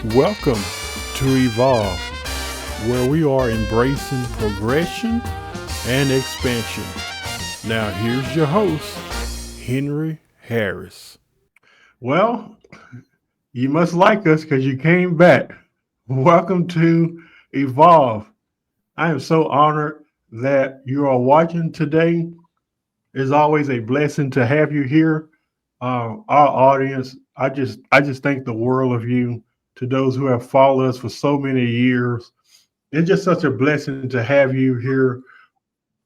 Welcome to Evolve, where we are embracing progression and expansion. Now, here's your host, Henry Harris. Well, you must like us because you came back. Welcome to Evolve. I am so honored that you are watching today. It's always a blessing to have you here. Our audience, I just thank the world of you. To those who have followed us for so many years, it's just such a blessing to have you here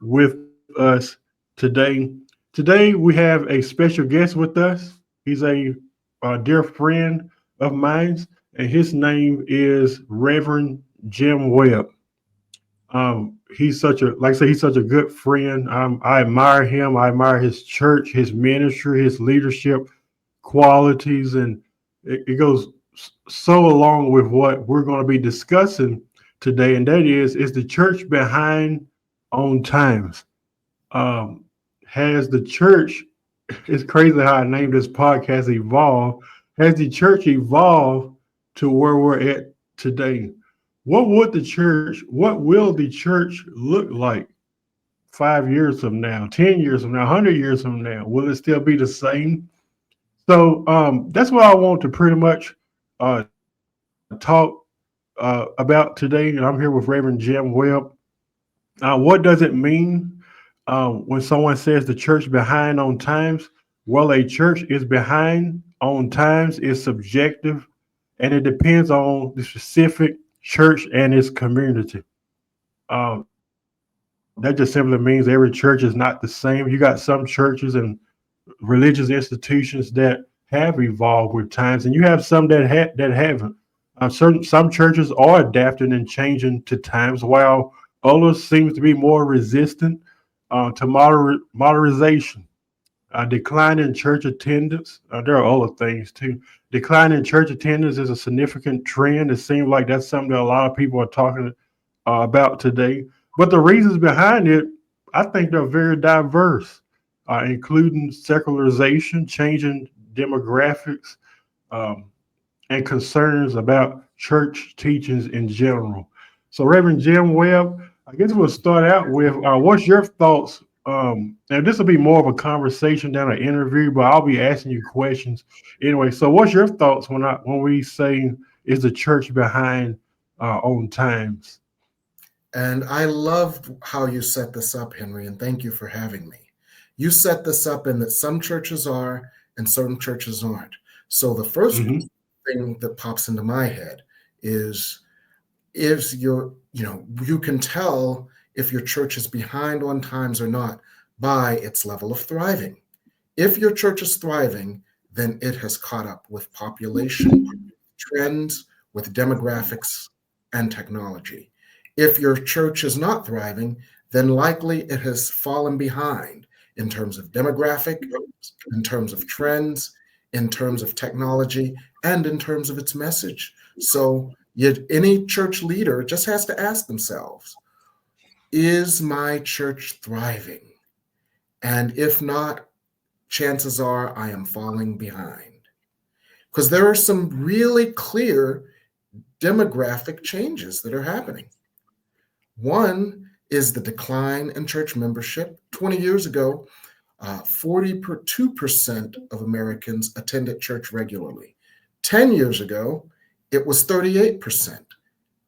with us today. Today we have a special guest with us. He's a dear friend of mine, and his name is Reverend Jim Webb. He's such a like I say, he's such a good friend. I admire him. I admire his church, his ministry, his leadership qualities, and it goes so along with what we're going to be discussing today, and that is the church behind on times. Um, has the church? It's crazy how I named this podcast "Evolve." Has the church evolved to where we're at today? What would the church? What will the church look like 5 years from now, 10 years from now, 100 years from now? Will it still be the same? So that's what I want to pretty much talk about today. And I'm here with Reverend Jim Webb. What does it mean when someone says the church behind on times? Well, a church is behind on times is subjective, and it depends on the specific church and its community. That just simply means every church is not the same. You got some churches and religious institutions that have evolved with times, and you have some that haven't. Some churches are adapting and changing to times, while others seems to be more resistant to modernization. Decline in church attendance. There are other things too. Decline in church attendance is a significant trend. It seems like that's something that a lot of people are talking about today. But the reasons behind it, I think they're very diverse, including secularization, changing demographics, um, and concerns about church teachings in general. So, Reverend Jim Webb, I guess we'll start out with what's your thoughts? Now, this will be more of a conversation than an interview, but I'll be asking you questions anyway. So, what's your thoughts when we say is the church behind on times? And I loved how you set this up, Henry, and thank you for having me. You set this up in that some churches are and certain churches aren't. So the first Hmm. thing that pops into my head is you can tell if your church is behind on times or not by its level of thriving. If your church is thriving, then it has caught up with population trends, with demographics and technology. If your church is not thriving, then likely it has fallen behind in terms of demographic, in terms of trends, in terms of technology, and in terms of its message. So any church leader just has to ask themselves, is my church thriving? And if not, chances are I am falling behind. Because there are some really clear demographic changes that are happening. One is the decline in church membership. 20 years ago, 42% of Americans attended church regularly. 10 years ago, it was 38%.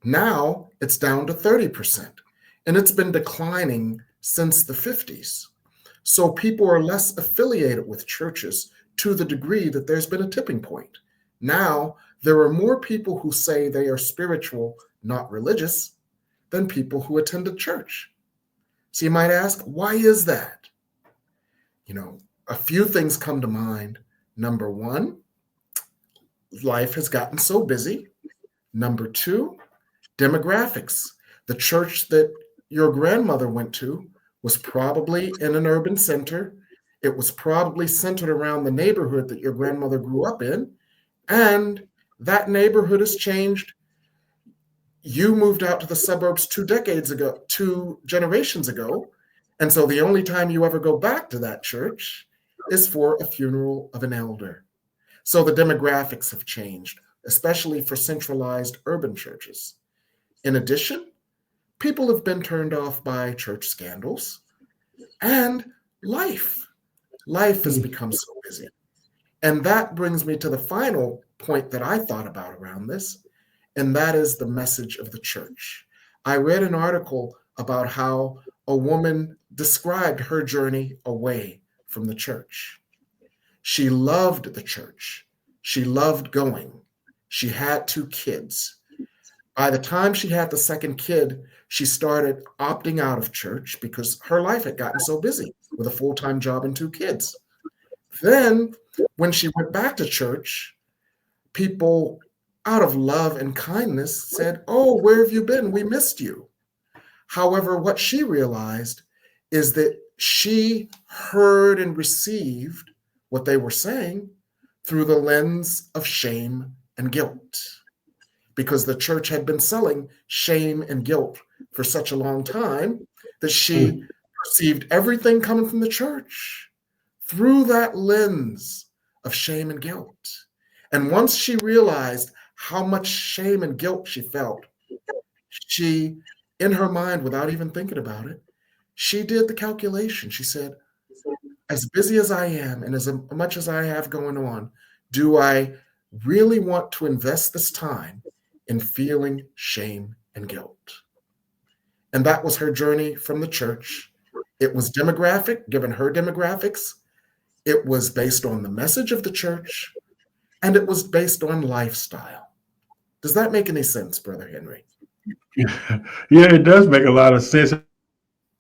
Now it's down to 30%. And it's been declining since the 50s. So people are less affiliated with churches to the degree that there's been a tipping point. Now, there are more people who say they are spiritual, not religious, than people who attend a church. So you might ask, why is that? A few things come to mind. Number one, life has gotten so busy. Number two, demographics. The church that your grandmother went to was probably in an urban center. It was probably centered around the neighborhood that your grandmother grew up in. And that neighborhood has changed. You moved out to the suburbs 2 decades ago, 2 generations ago. And so the only time you ever go back to that church is for a funeral of an elder. So the demographics have changed. especially for centralized urban churches. In addition, people have been turned off by church scandals and life. Life has become so busy. And that brings me to the final point that I thought about around this, and that is the message of the church. I read an article about how a woman described her journey away from the church. She loved the church. She loved going. She had 2 kids. By the time she had the second kid, she started opting out of church because her life had gotten so busy with a full-time job and 2 kids. Then, when she went back to church, people, out of love and kindness, said, "Oh, where have you been? We missed you." However, what she realized is that she heard and received what they were saying through the lens of shame and guilt, because the church had been selling shame and guilt for such a long time that she perceived everything coming from the church through that lens of shame and guilt. And once she realized how much shame and guilt she felt, she, in her mind, without even thinking about it, she did the calculation. She said, as busy as I am and as much as I have going on, do I really want to invest this time in feeling shame and guilt? And that was her journey from the church. It was demographic, given her demographics. It was based on the message of the church, and it was based on lifestyle. Does that make any sense, Brother Henry? Yeah, it does make a lot of sense.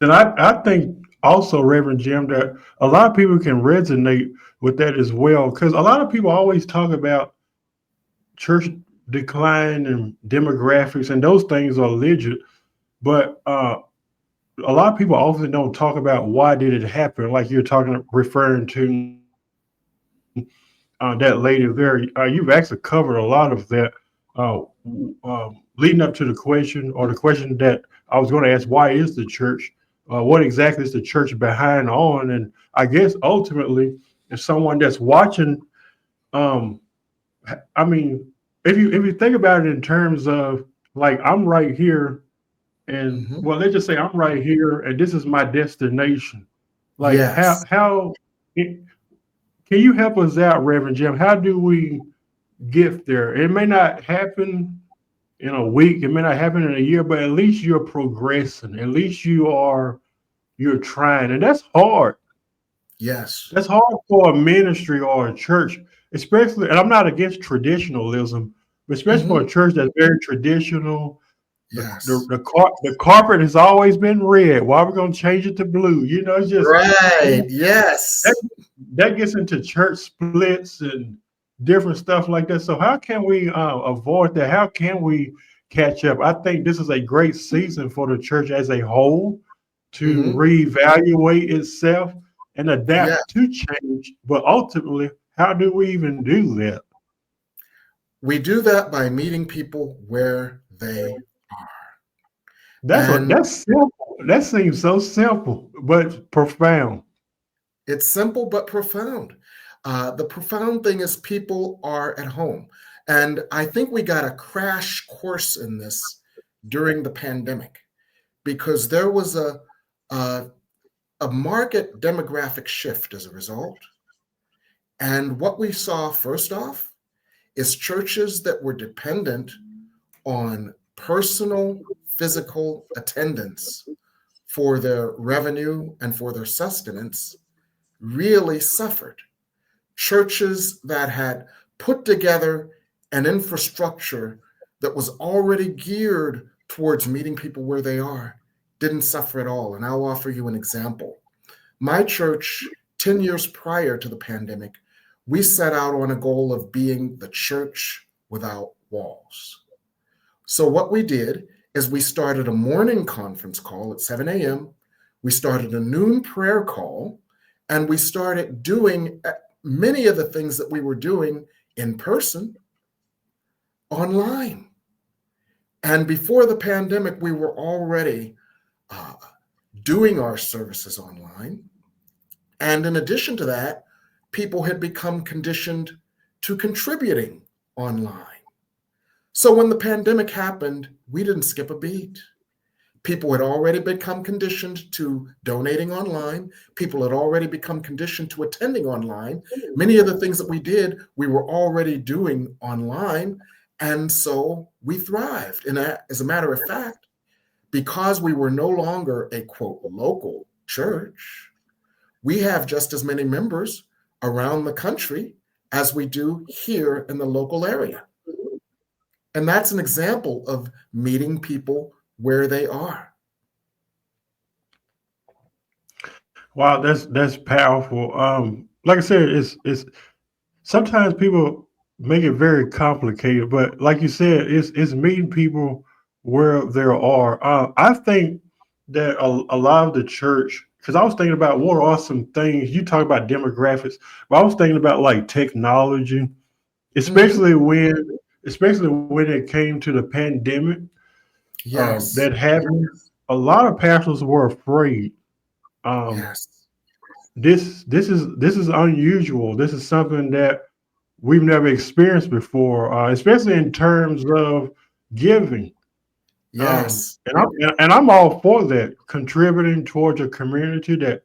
And I think also, Reverend Jim, that a lot of people can resonate with that as well. Because a lot of people always talk about church decline and demographics, and those things are legit. But a lot of people often don't talk about why did it happen, like you're referring to that lady there. You've actually covered a lot of that, uh, leading up to the question, or the question that I was going to ask: why is the church? What exactly is the church behind on? And I guess ultimately, if someone that's watching, um, I mean, if you think about it in terms of, like, I'm right here, and Mhm. well, let's just say I'm right here, and this is my destination. Like, Yes. can you help us out, Reverend Jim? How do we get there? It may not happen in a week, it may not happen in a year, but at least you're progressing. At least you're trying, and that's hard. Yes. That's hard for a ministry or a church, especially. And I'm not against traditionalism, but especially for Mhm. a church that's very traditional. Yes. The carpet has always been red. Why are we going to change it to blue? It's just Right. that, Yes. that gets into church splits and different stuff like that. So how can we avoid that? How can we catch up? I think this is a great season for the church as a whole to Mhm. reevaluate itself and Yeah. adapt to change. But ultimately, how do we even do that? We do that by meeting people where they are. And That's simple. That seems so simple, but profound. it's simple but profound. The profound thing is people are at home. And I think we got a crash course in this during the pandemic because there was a, a market demographic shift as a result. And what we saw first off is churches that were dependent on personal physical attendance for their revenue and for their sustenance really suffered. Churches that had put together an infrastructure that was already geared towards meeting people where they are didn't suffer at all. And I'll offer you an example. My church, 10 years prior to the pandemic, we set out on a goal of being the church without walls. So, what we did is we started a morning conference call at 7 a.m., we started a noon prayer call, and we started doing many of the things that we were doing in person online. And before the pandemic, we were already uh, doing our services online. And in addition to that, people had become conditioned to contributing online. So when the pandemic happened, we didn't skip a beat. People had already become conditioned to donating online. People had already become conditioned to attending online. Many of the things that we did, we were already doing online. And so we thrived. And as a matter of fact, because we were no longer a quote local church, we have just as many members around the country as we do here in the local area. And that's an example of meeting people where they are. Wow, that's powerful. Like I said, it's sometimes people make it very complicated, but like you said, it's meeting people where they are. I think that a lot of the church, because I was thinking about what are some things you talk about demographics, but I was thinking about like technology, Mhm. especially when it came to the pandemic Yes, that happened. A lot of pastors were afraid. Um, yes, this is unusual. This is something that we've never experienced before, especially in terms of giving. yes, And I'm all for that, contributing towards a community that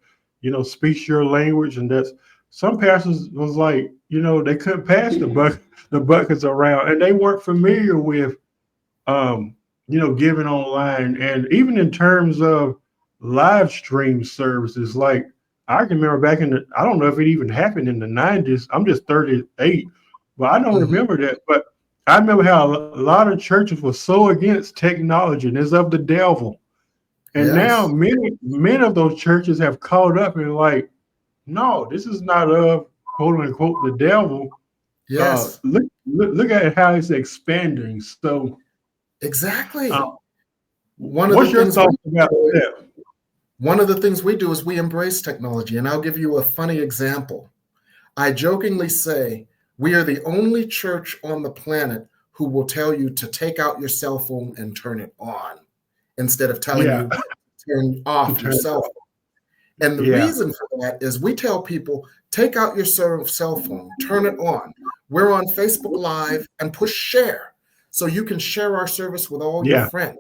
speaks your language, and that's some pastors was like they couldn't pass the buckets around, and they weren't familiar with um, giving online, and even in terms of live stream services. Like I can remember back I don't know if it even happened in the '90s. I'm just 38, but I don't mhm, remember that. But I remember how a lot of churches were so against technology and it's of the devil. And now yes, many of those churches have caught up and like, no, this is not of quote unquote the devil. yes, Look at how it's expanding. So, uh, exactly. One of the what's your things we thoughts about do, that? one of the things we do is we embrace technology, and I'll give you a funny example. I jokingly say we are the only church on the planet who will tell you to take out your cell phone and turn it on instead of telling Yeah, you to turn to off your turn it cell off. phone. And the Yeah, reason for that is we tell people take out your cell phone, turn it on. We're on Facebook Live and push share so you can share our service with all your yeah, friends.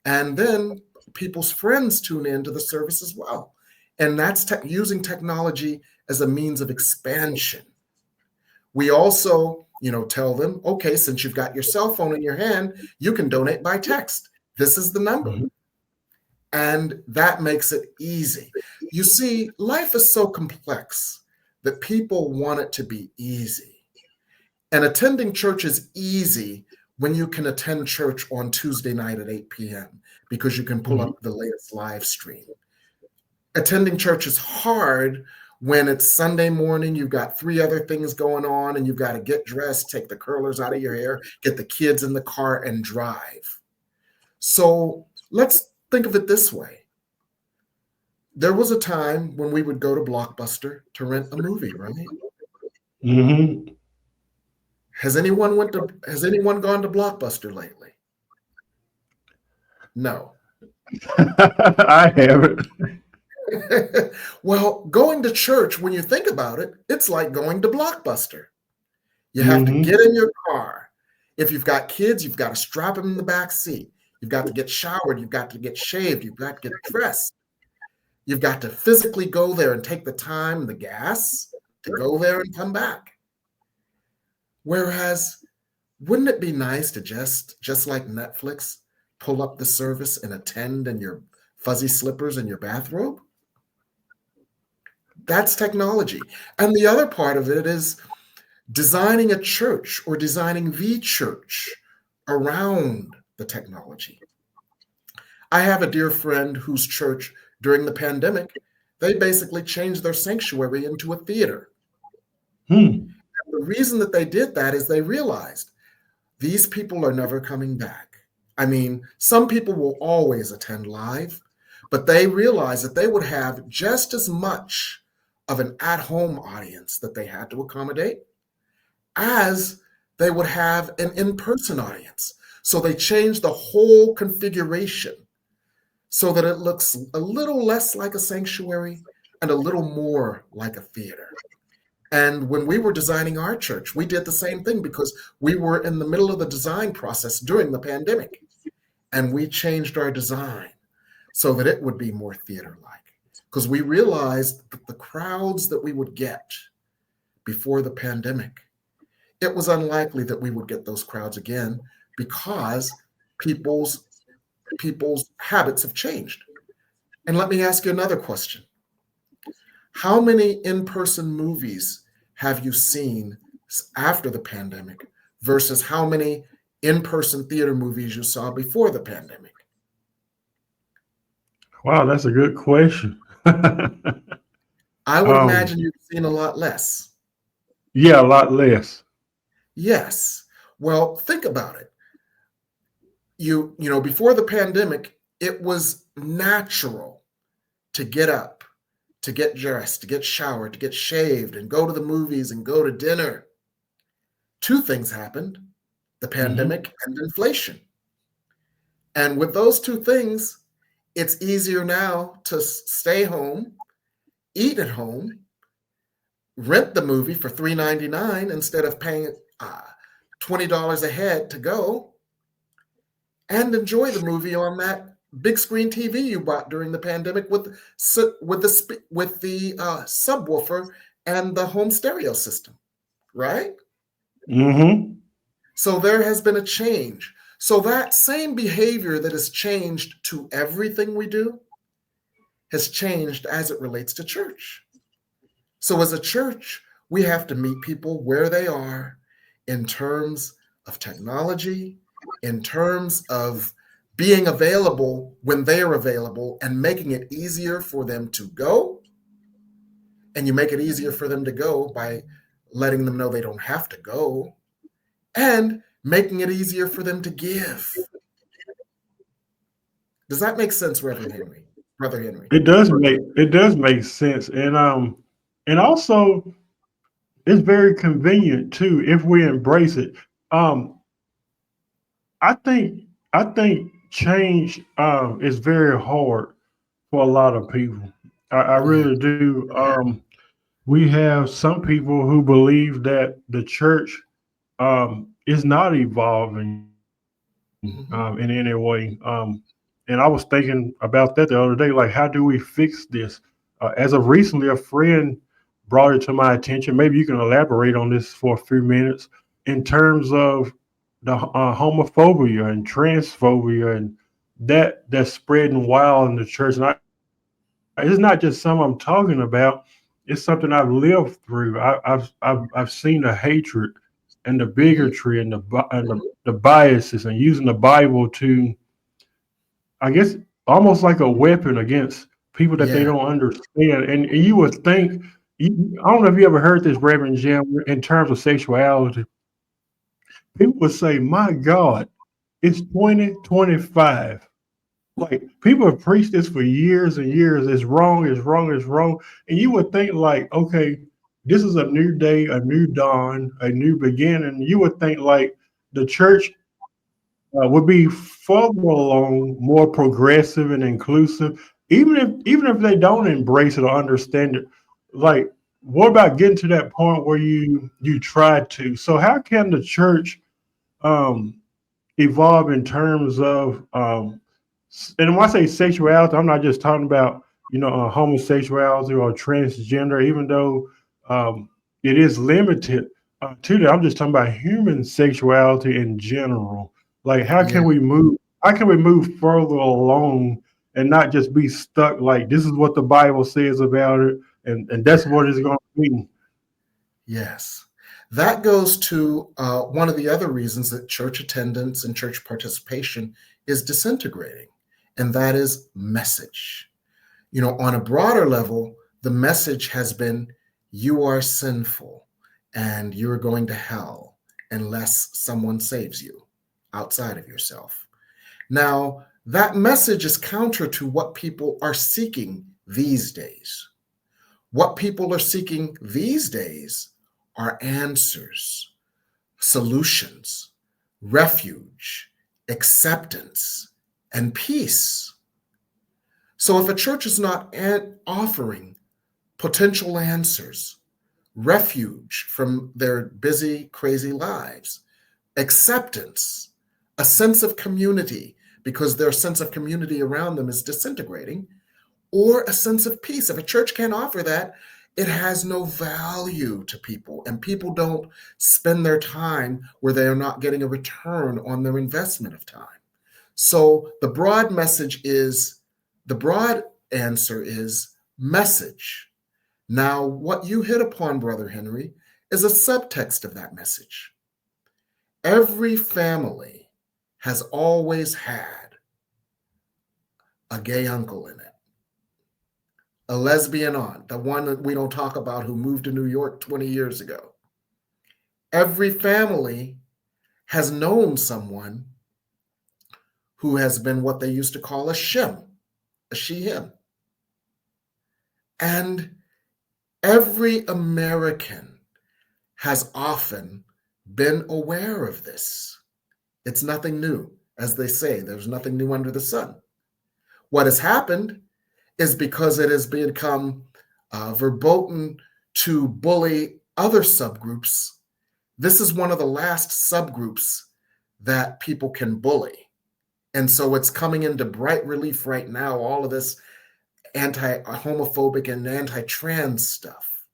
And then people's friends tune in to the service as well. And that's using technology as a means of expansion. We also, tell them, okay, since you've got your cell phone in your hand, you can donate by text. This is the number. mhm, And that makes it easy. You see, life is so complex that people want it to be easy. And attending church is easy when you can attend church on Tuesday night at 8 p.m. because you can pull mhm. up the latest live stream. Attending church is hard when it's Sunday morning, you've got three other things going on, and you've got to get dressed, take the curlers out of your hair, get the kids in the car, and drive. So let's think of it this way. There was a time when we would go to Blockbuster to rent a movie, right? Mhm. Has anyone gone to Blockbuster lately? No. I have it. Well, going to church, when you think about it, it's like going to Blockbuster. You have to get Mhm. in your car. If you've got kids, you've got to strap them in the back seat. You've got to get showered. You've got to get shaved. You've got to get dressed. You've got to physically go there and take the time and the gas to go there and come back. Whereas, wouldn't it be nice to just like Netflix, pull up the service and attend in your fuzzy slippers and your bathrobe? That's technology. And the other part of it is designing a church or designing the church around the technology. I have a dear friend whose church during the pandemic, they basically changed their sanctuary into a theater. Hmm. The reason that they did that is they realized these people are never coming back. I mean, some people will always attend live, but they realized that they would have just as much of an at home audience that they had to accommodate as they would have an in person audience. So they changed the whole configuration so that it looks a little less like a sanctuary and a little more like a theater. And when we were designing our church, we did the same thing because we were in the middle of the design process during the pandemic. And we changed our design so that it would be more theater-like. Because we realized that the crowds that we would get before the pandemic, it was unlikely that we would get those crowds again because people's habits have changed. And let me ask you another question. How many in-person movies have you seen after the pandemic versus how many in-person theater movies you saw before the pandemic? Wow, that's a good question. I would um, imagine you've seen a lot less. yeah, a lot less. Yes. Well, think about it. You know, before the pandemic, it was natural to get up, to get dressed, to get showered, to get shaved, and go to the movies and go to dinner. Two things happened: the pandemic and inflation. And with those two things, it's easier now to stay home, eat at home, rent the movie for $3.99 instead of paying $20 a head to go, and enjoy the movie on that big screen TV you bought during the pandemic with the subwoofer and the home stereo system, right? Mm-hmm. So there has been a change. So that same behavior that has changed to everything we do has changed as it relates to church. So as a church, we have to meet people where they are in terms of technology, in terms of being available when they are available and making it easier for them to go. And you make it easier for them to go by letting them know they don't have to go and making it easier for them to give. Does that make sense, Reverend Henry? Brother Henry? It does make sense. And also it's very convenient too if we embrace it. Um I think change is very hard for a lot of people. I Yeah. really do. We have some people who believe that the church is not evolving in Mm-hmm. any way. And I was thinking about that the other day. Like, how do we fix this? As of recently, a friend brought it to my attention. Maybe you can elaborate on this for a few minutes in terms of the homophobia and transphobia and that's spreading wild in the church. And it's not just something I'm talking about. It's something I've lived through. I've seen the hatred and the Mm-hmm. bigotry and the biases and using the Bible to, I guess, almost like a weapon against people that they Yeah. don't understand. And you would think, I don't know if you ever heard this, Reverend Jim, in terms of sexuality. People would say, "My God, it's 2025." Like people have preached this for years and years. It's wrong, it's wrong, it's wrong. And you would think like, okay, this is a new day, a new dawn, a new beginning. You would think like the church would be further along, more progressive and inclusive, even if they don't embrace it or understand it. Like, what about getting to that point where you try to? So how can the church um evolve in terms of and when I say sexuality, I'm not just talking about homosexuality or transgender, even though um, it is limited to that. I'm just talking about human sexuality in general. Like, how Yeah. can we move? How can we move further along and not just be stuck? Like, this is what the Bible says about it, and that's what it's going to be. Yes. That goes to one of the other reasons that church attendance and church participation is disintegrating, and that is message. You know, on a broader level, the message has been you are sinful and you're going to hell unless someone saves you outside of yourself. Now, that message is counter to what people are seeking these days. What people are seeking these days are answers, solutions, refuge, acceptance, and peace. So if a church is not offering potential answers, refuge from their busy, crazy lives, acceptance, a sense of community because their sense of community around them is disintegrating, or a sense of peace. If a church can't offer that, it has no value to people, and people don't spend their time where they are not getting a return on their investment of time. So the broad answer is message. Now, what you hit upon, Brother Henry, is a subtext of that message. Every family has always had a gay uncle in it, a lesbian aunt, the one that we don't talk about who moved to New York 20 years ago. Every family has known someone who has been what they used to call a shim, a she, him. And every American has often been aware of this. It's nothing new. As they say, there's nothing new under the sun. What has happened is because it has become verboten to bully other subgroups. This is one of the last subgroups that people can bully. And so it's coming into bright relief right now, all of this anti-homophobic and anti-trans stuff.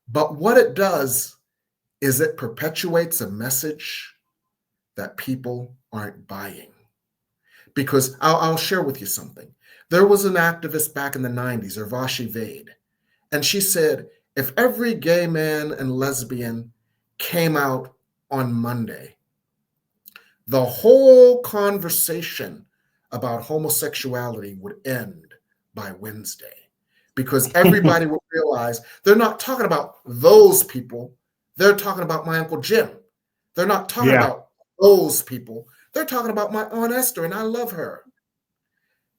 But what it does is it perpetuates a message that people aren't buying. Because I'll share with you something. There was an activist back in the 90s, Urvashi Vaid, and she said, if every gay man and lesbian came out on Monday, the whole conversation about homosexuality would end by Wednesday, because everybody would realize they're not talking about those people. They're talking about my Uncle Jim. They're not talking about those people. They're talking about my Aunt Esther, and I love her.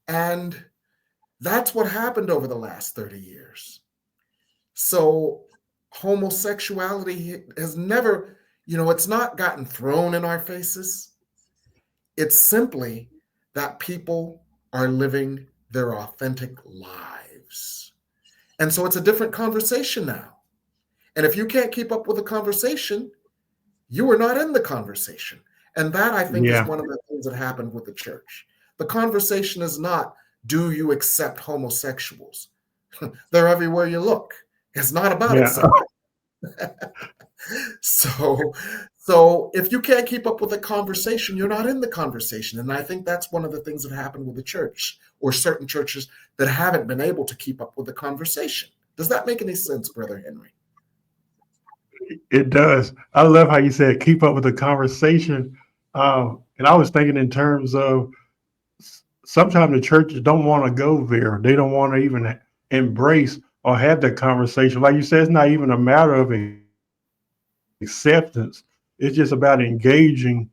And that's what happened over the last 30 years. So homosexuality has never, it's not gotten thrown in our faces. It's simply that people are living their authentic lives. And so it's a different conversation now. And if you can't keep up with the conversation, you are not in the conversation. And that, I think, is one of the things that happened with the church. The conversation is not, do you accept homosexuals? They're everywhere you look. It's not about accepting. So if you can't keep up with the conversation, you're not in the conversation. And I think that's one of the things that happened with the church, or certain churches that haven't been able to keep up with the conversation. Does that make any sense, Brother Henry? It does. I love how you said keep up with the conversation. And I was thinking in terms of sometimes the churches don't want to go there. They don't want to even embrace or have that conversation. Like you said, it's not even a matter of acceptance. It's just about engaging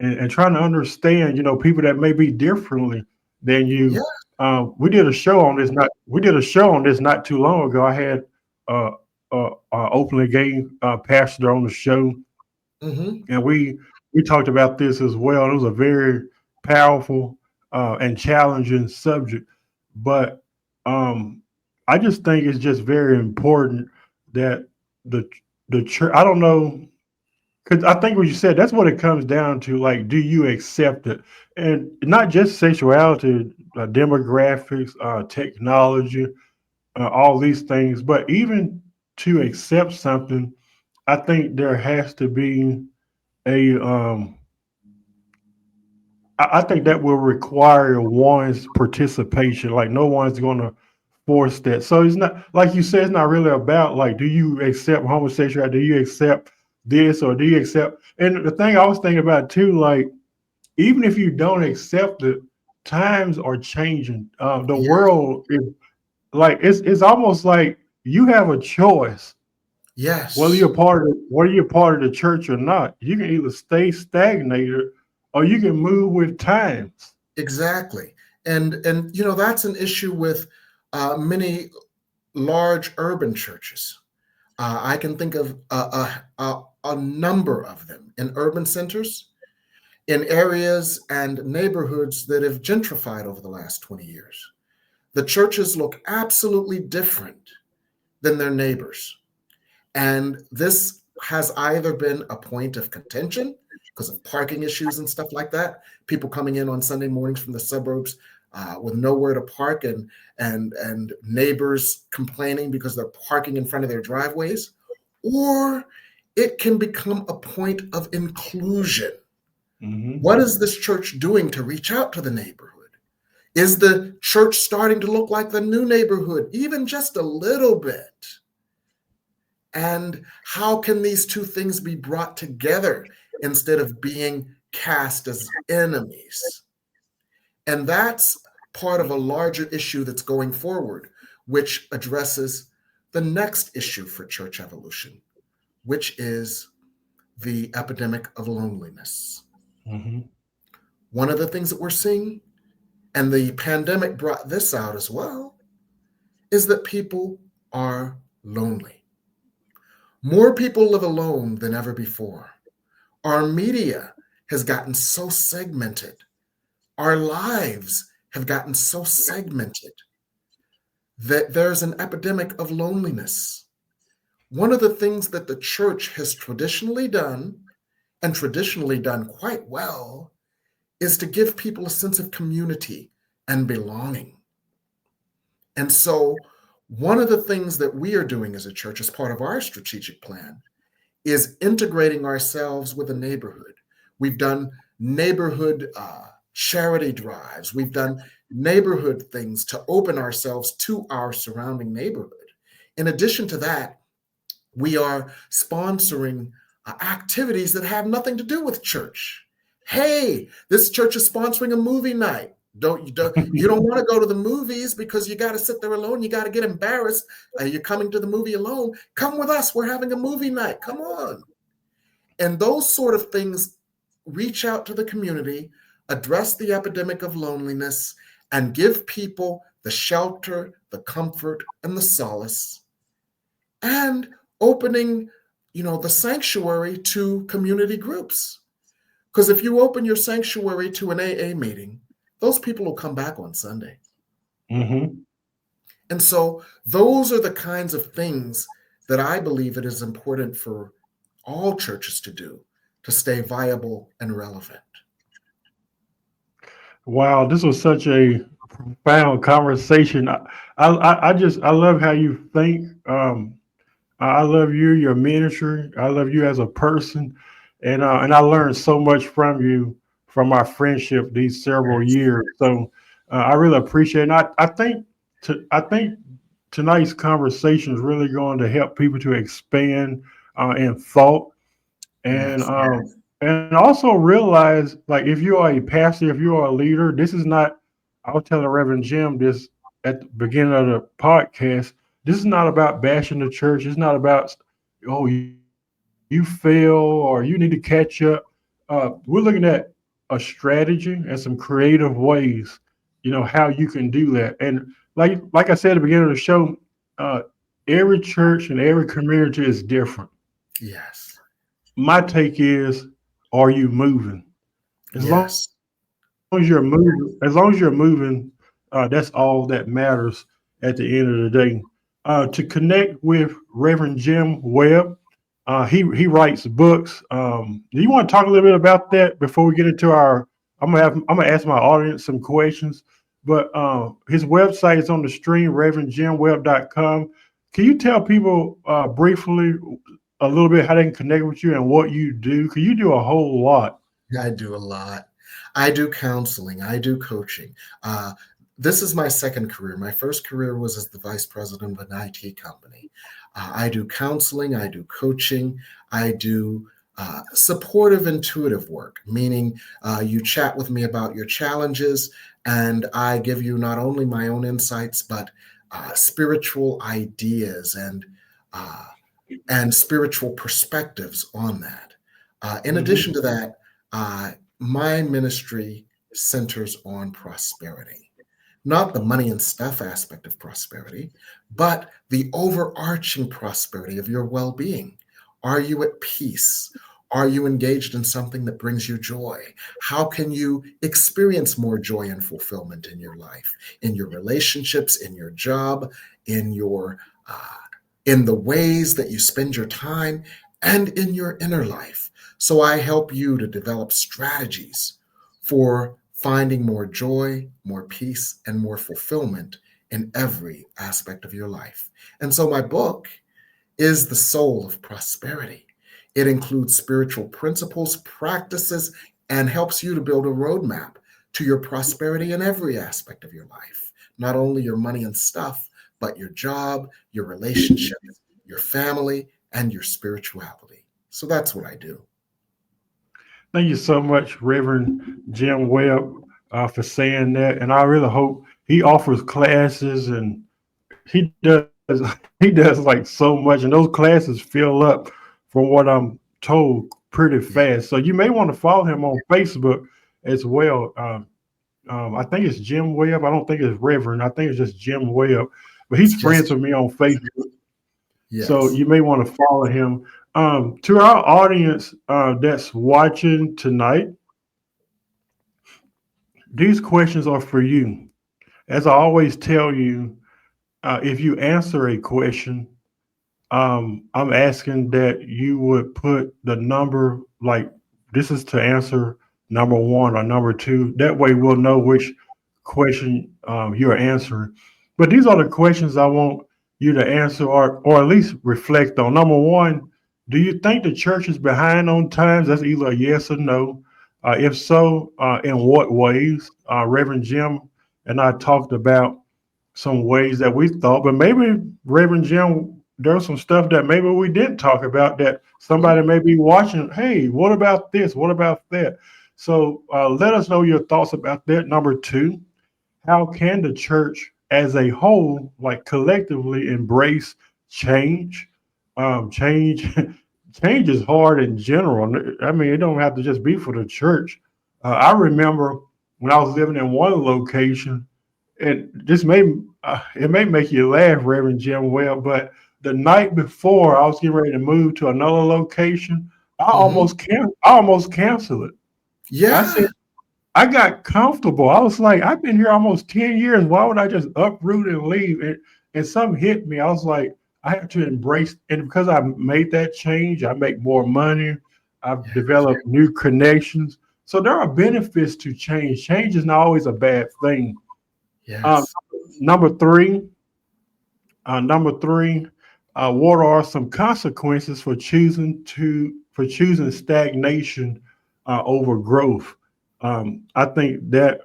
and trying to understand, people that may be differently than you. Yeah. We did a show on this not too long ago. I had openly gay pastor on the show, and we talked about this as well. It was a very powerful and challenging subject, but I just think it's just very important that the church. I don't know, because I think what you said, that's what it comes down to. Like, do you accept it? And not just sexuality, demographics, technology, all these things, but even to accept something, I think there has to be a I think that will require one's participation. Like, no one's going to force that. So it's not, like you said, it's not really about like, do you accept homosexuality? Do you accept this, or do you accept? And the thing I was thinking about too, like, even if you don't accept it, times are changing. The world is like, it's almost like you have a choice. Yes. Whether you're part of the church or not, you can either stay stagnated or you can move with times. Exactly. And that's an issue with many large urban churches. I can think of a number of them in urban centers, in areas and neighborhoods that have gentrified over the last 20 years. The churches look absolutely different than their neighbors. And this has either been a point of contention because of parking issues and stuff like that, people coming in on Sunday mornings from the suburbs with nowhere to park, and neighbors complaining because they're parking in front of their driveways, or it can become a point of inclusion. Mm-hmm. What is this church doing to reach out to the neighborhood? Is the church starting to look like the new neighborhood, even just a little bit? And how can these two things be brought together instead of being cast as enemies? And that's part of a larger issue that's going forward, which addresses the next issue for church evolution, which is the epidemic of loneliness. Mm-hmm. One of the things that we're seeing, and the pandemic brought this out as well, is that people are lonely. More people live alone than ever before. Our media has gotten so segmented. Our lives have gotten so segmented that there's an epidemic of loneliness. One of the things that the church has traditionally done, and traditionally done quite well, is to give people a sense of community and belonging. And so, one of the things that we are doing as a church as part of our strategic plan is integrating ourselves with a neighborhood. We've done neighborhood charity drives. We've done neighborhood things to open ourselves to our surrounding neighborhood. In addition to that, we are sponsoring activities that have nothing to do with church. Hey, this church is sponsoring a movie night. You don't want to go to the movies because you got to sit there alone. You got to get embarrassed. You're coming to the movie alone. Come with us. We're having a movie night. Come on. And those sort of things reach out to the community, address the epidemic of loneliness, and give people the shelter, the comfort, and the solace, and opening, the sanctuary to community groups. Because if you open your sanctuary to an AA meeting, those people will come back on Sunday. Mm-hmm. And so those are the kinds of things that I believe it is important for all churches to do to stay viable and relevant. Wow, this was such a profound conversation. I love how you think. I love you, your ministry. I love you as a person, and I learned so much from you from our friendship these several years. So I really appreciate it. And I think tonight's conversation is really going to help people to expand in thought and Yes. and also realize, like, if you are a pastor, if you are a leader, this is not. I was telling Reverend Jim this at the beginning of the podcast. This is not about bashing the church. It's not about, oh, you fail or you need to catch up. We're looking at a strategy and some creative ways, how you can do that. And like I said at the beginning of the show, uh, every church and every community is different. Yes. My take is, are you moving? As long Yes. as long as you're moving, that's all that matters at the end of the day. To connect with Reverend Jim Webb, he writes books. Do you want to talk a little bit about that before we get into our? I'm gonna ask my audience some questions, but his website is on the stream, ReverendJimWebb.com. Can you tell people briefly a little bit how they can connect with you and what you do? Because you do a whole lot. I do a lot. I do counseling. I do coaching. This is my second career. My first career was as the vice president of an IT company. I do counseling. I do coaching. I do supportive, intuitive work, meaning you chat with me about your challenges, and I give you not only my own insights, but spiritual ideas and spiritual perspectives on that. In addition to that, my ministry centers on prosperity, not the money and stuff aspect of prosperity, but the overarching prosperity of your well-being. Are you at peace? Are you engaged in something that brings you joy? How can you experience more joy and fulfillment in your life, in your relationships, in your job, in your in the ways that you spend your time and in your inner life. So I help you to develop strategies for finding more joy, more peace, and more fulfillment in every aspect of your life. And so my book is the soul of prosperity. It includes spiritual principles, practices, and helps you to build a roadmap to your prosperity in every aspect of your life, not only your money and stuff, but your job, your relationships, your family, and your spirituality. So that's what I do. Thank you so much, Reverend Jim Webb, for saying that. And I really hope he offers classes, and he does he does like so much, and those classes fill up from what I'm told pretty Yeah. fast. So you may want to follow him on Facebook as well. I think it's Jim Webb. I don't think it's Reverend. I think it's just Jim Webb. But he's It's friends just, with me on Facebook, so yes. you may want to follow him. To our audience that's watching tonight, these questions are for you. As I always tell you, if you answer a question, I'm asking that you would put the number, like this is to answer number one or number two. That way we'll know which question you're answering. But these are the questions I want you to answer, or at least reflect on. Number one, do you think the church is behind on times? That's either a yes or no. If so, in what ways? Reverend Jim and I talked about some ways that we thought, but maybe Reverend Jim, there's some stuff that maybe we didn't talk about that somebody Mhm. may be watching. Hey, what about this? What about that? So let us know your thoughts about that. Number two, how can the church as a whole, like collectively, embrace change? Change, change is hard in general. I mean, it don't have to just be for the church. I remember when I was living in one location, and this may it may make you laugh, Reverend Jim Webb, but the night before I was getting ready to move to another location, Mhm. I almost canceled it. I said Yeah. I got comfortable. I was like, I've been here almost 10 years. Why would I just uproot and leave? And something hit me. I was like, I have to embrace, and because I made that change, I make more money. I've Yes. developed new connections. So there are benefits to change. Change is not always a bad thing. Um, Yes. number three, number three, what are some consequences for choosing stagnation over growth? I think that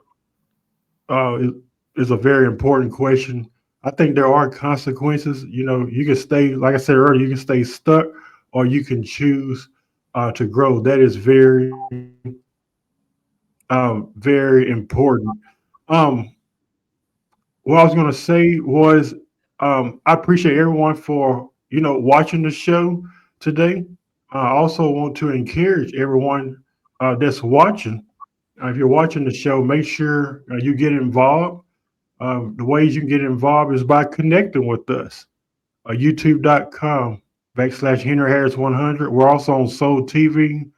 is, is a very important question. I think there are consequences. You know, you can stay, like I said earlier, you can stay stuck, or you can choose to grow. That is very important. Um, what I was going to say was, I appreciate everyone for watching the show today. I also want to encourage everyone that's watching. If you're watching the show, make sure you get involved. The ways you can get involved is by connecting with us. YouTube.com/ Henry Harris 100. We're also on Soul TV.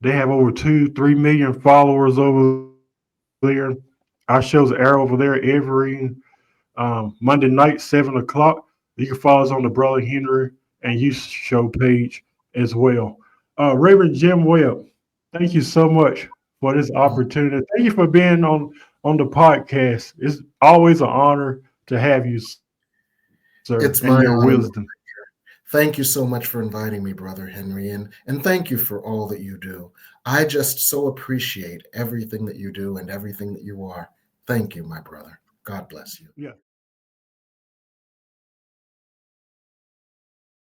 They have over 3 million followers over there. Our shows air over there every Monday night, 7 o'clock. You can follow us on the Brother Henry and You Show page as well. Reverend Jim Webb, thank you so much for this opportunity. Thank you for being on the podcast. It's always an honor to have you, sir, and your wisdom. It's my honor. Thank you so much for inviting me, Brother Henry, and thank you for all that you do. I just so appreciate everything that you do and everything that you are. Thank you, my brother. God bless you. Yeah.